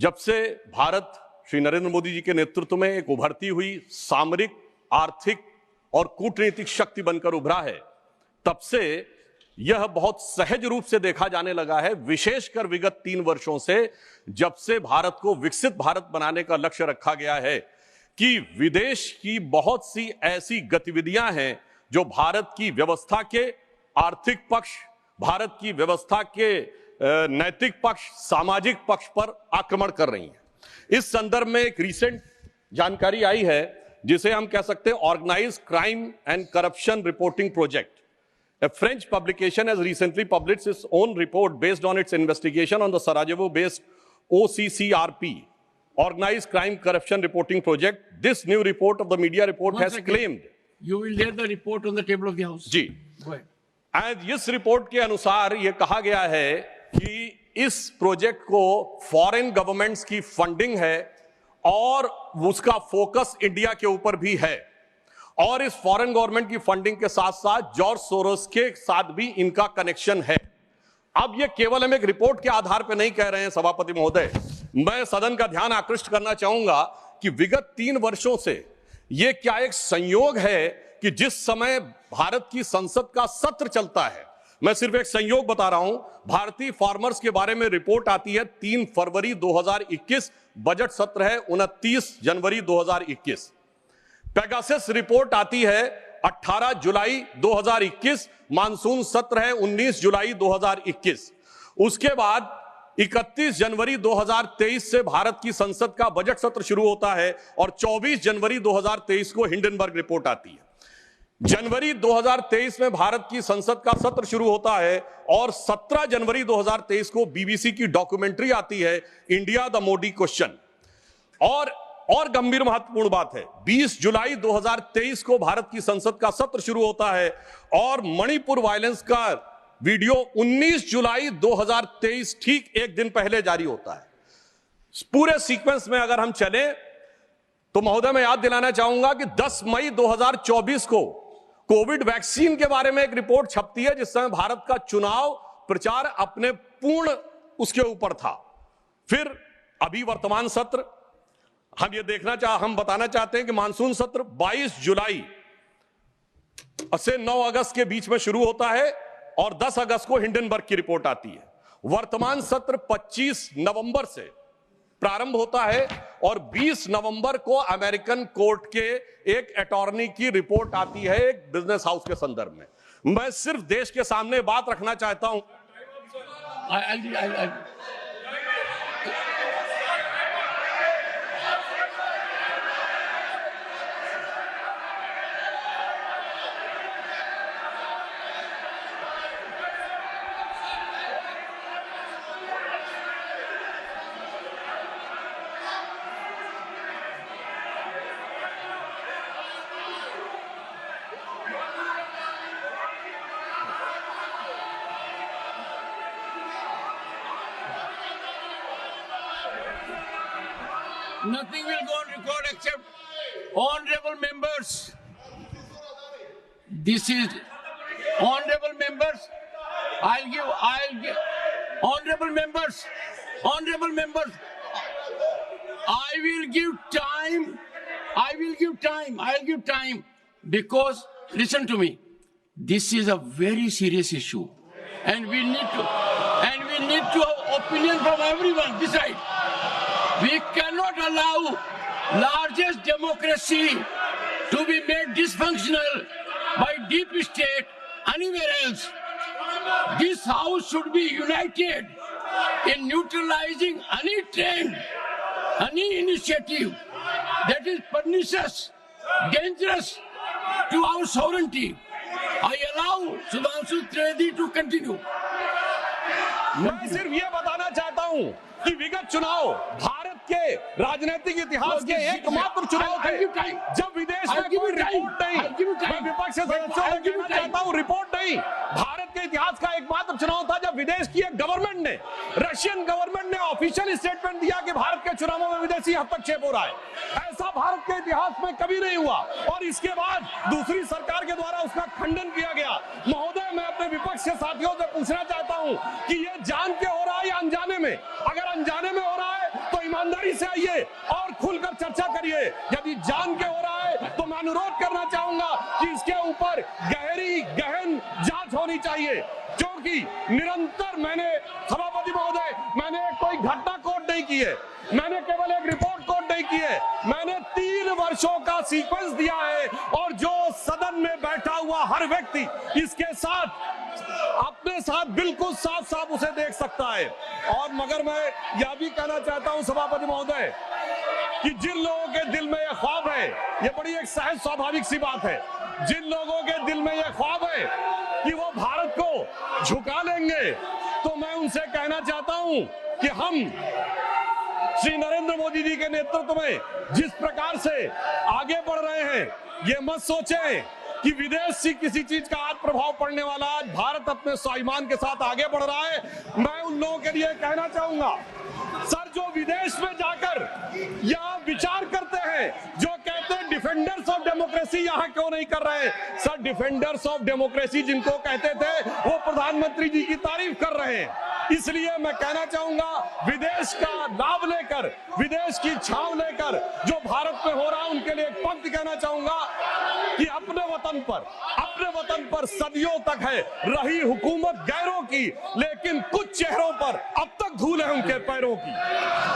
जब से भारत श्री नरेंद्र मोदी जी के नेतृत्व में एक उभरती हुई सामरिक, आर्थिक और कूटनीतिक शक्ति बनकर उभरा है, तब से यह बहुत सहज रूप से देखा जाने लगा है, विशेषकर विगत 3 वर्षों से, जब से भारत को विकसित भारत बनाने का लक्ष्य रखा गया है, कि विदेश की बहुत सी ऐसी गतिविधियां हैं जो भारत की व्यवस्था के आर्थिक पक्ष, भारत की व्यवस्था के नैतिक पक्ष, सामाजिक पक्ष पर आक्रमण कर रही हैं। इस संदर्भ में एक रीसेंट जानकारी आई है जिसे हम कह सकते हैं organised crime and corruption reporting project. A French publication has recently published its own report based on its investigation on the Sarajevo-based OCCRP, Organized Crime Corruption Reporting Project. This new report of the media report has claimed. You will lay the report on the table of the House. जी. Go ahead. And इस report के अनुसार यह कहा गया है कि इस प्रोजेक्ट को फॉरेन गवर्नमेंट्स की फंडिंग है और उसका फोकस इंडिया के ऊपर भी है, और इस फॉरेन गवर्नमेंट की फंडिंग के साथ साथ जॉर्ज सोरोस के साथ भी इनका कनेक्शन है। अब यह केवल हम एक रिपोर्ट के आधार पर नहीं कह रहे हैं सभापति महोदय, मैं सदन का ध्यान आकृष्ट करना चाहूंगा कि विगत 3 वर्षों से यह क्या एक संयोग है कि जिस समय भारत की संसद का सत्र चलता है, मैं सिर्फ एक संयोग बता रहा हूं, भारतीय फार्मर्स के बारे में रिपोर्ट आती है 3 फरवरी 2021, बजट सत्र है 29 जनवरी 2021। पेगासस रिपोर्ट आती है 18 जुलाई 2021, मानसून सत्र है 19 जुलाई 2021। उसके बाद 31 जनवरी 2023 से भारत की संसद का बजट सत्र शुरू होता है और 24 जनवरी 2023 को हिंडनबर्ग रिपोर्ट आती है। जनवरी 2023 में भारत की संसद का सत्र शुरू होता है और 17 जनवरी 2023 को बीबीसी की डॉक्यूमेंट्री आती है, इंडिया द मोदी क्वेश्चन। और गंभीर महत्वपूर्ण बात है, 20 जुलाई 2023 को भारत की संसद का सत्र शुरू होता है और मणिपुर वायलेंस का वीडियो 19 जुलाई 2023 ठीक एक दिन पहले जारी होता है। पूरे सीक्वेंस में अगर हम चलें तो महोदय मैं याद दिलाना चाहूंगा कि 10 मई 2024 को कोविड वैक्सीन के बारे में एक रिपोर्ट छपती है, जिस समय भारत का चुनाव प्रचार अपने पूर्ण उसके ऊपर था। फिर अभी वर्तमान सत्र हम बताना चाहते हैं कि मानसून सत्र 22 जुलाई से 9 अगस्त के बीच में शुरू होता है और 10 अगस्त को हिंडनबर्ग की रिपोर्ट आती है। वर्तमान सत्र 25 नवंबर से प्रारंभ होता है और 20 नवंबर को अमेरिकन कोर्ट के एक अटॉर्नी की रिपोर्ट आती है एक बिजनेस हाउस के संदर्भ में। मैं सिर्फ देश के सामने बात रखना चाहता हूं। Nothing will go on record except honorable members. This is honorable members. I'll give honorable members. I will give time because listen to me. This is a very serious issue and we need to have opinion from everyone this side. We cannot allow largest democracy to be made dysfunctional by deep state anywhere else. This house should be united in neutralizing any trend, any initiative that is pernicious, dangerous to our sovereignty. I allow Sudhanshu Trivedi to continue. मैं सिर्फ ये बताना चाहता हूं कि विगत चुनाव भारत के राजनीतिक इतिहास के एकमात्र चुनाव थे जब विदेश में कोई रिपोर्ट नहीं, मैं विपक्ष से सदस्यों को कहना चाहता हूं, रिपोर्ट नहीं, भारत के इतिहास का एकमात्र चुनाव था जब विदेश की एक गवर्नमेंट ने, रशियन गवर्नमेंट ने ऑफिशियल स्टेटमेंट दिया कि भारत के चुनावों में विदेशी हस्तक्षेप हो रहा है। ऐसा भारत के इतिहास में कभी नहीं हुआ और इसके बाद दूसरी सरकार के द्वारा उसका खंडन किया गया। महोदय, मैं अपने विपक्ष के साथियों से पूछना चाहता हूं कि यह जान के हो रहा है या अनजाने में? अगर अनजाने में हो रहा है तो ईमानदारी से आइए और खुलकर चर्चा करिए। यदि जान के हो रहा है तो मैं अनुरोध करना चाहूंगा कि इसके ऊपर गहन जांच होनी चाहिए, क्योंकि निरंतर मैंने सभापति महोदय, मैंने कोई घटना कोट नहीं की है, मैंने केवल एक रिपोर्ट कोट नहीं की है, मैंने 3 वर्षों का सीक्वेंस दिया है और जो सदन में बैठा हुआ हर व्यक्ति इसके साथ अपने साथ बिल्कुल साफ साफ उसे देख सकता है। और मगर मैं यह भी कहना चाहता हूं सभापति महोदय कि जिन लोगों के दिल में यह ख्वाब है, यह बड़ी एक सहज स्वाभाविक सी बात है, जिन लोगों के दिल में यह ख्वाब है कि वो भारत को झुका लेंगे, तो मैं उनसे कहना चाहता हूं कि हम श्री नरेंद्र मोदी जी के नेतृत्व में जिस प्रकार से आगे बढ़ रहे हैं, ये मत सोचें कि विदेश से किसी चीज का आज प्रभाव पड़ने वाला। आज भारत अपने स्वाभिमान के साथ आगे बढ़ रहा है। मैं उन लोगों के लिए कहना चाहूंगा, सर, जो विदेश में जाकर यह विचार करते हैं, जो कहते हैं डिफेंडर्स ऑफ डेमोक्रेसी यहां क्यों नहीं कर रहे हैं? सर, डिफेंडर्स ऑफ डेमोक्रेसी जिनको कहते थे वो प्रधानमंत्री जी की तारीफ कर रहे हैं। इसलिए मैं कहना चाहूंगा, विदेश का लाभ लेकर, विदेश की छाव लेकर जो भारत में हो रहा है, उनके लिए एक पंक्ति कहना चाहूंगा कि अपने वतन पर सदियों तक है रही हुकूमत गैरों की, लेकिन कुछ चेहरों पर अब तक धूल है उनके पैरों की।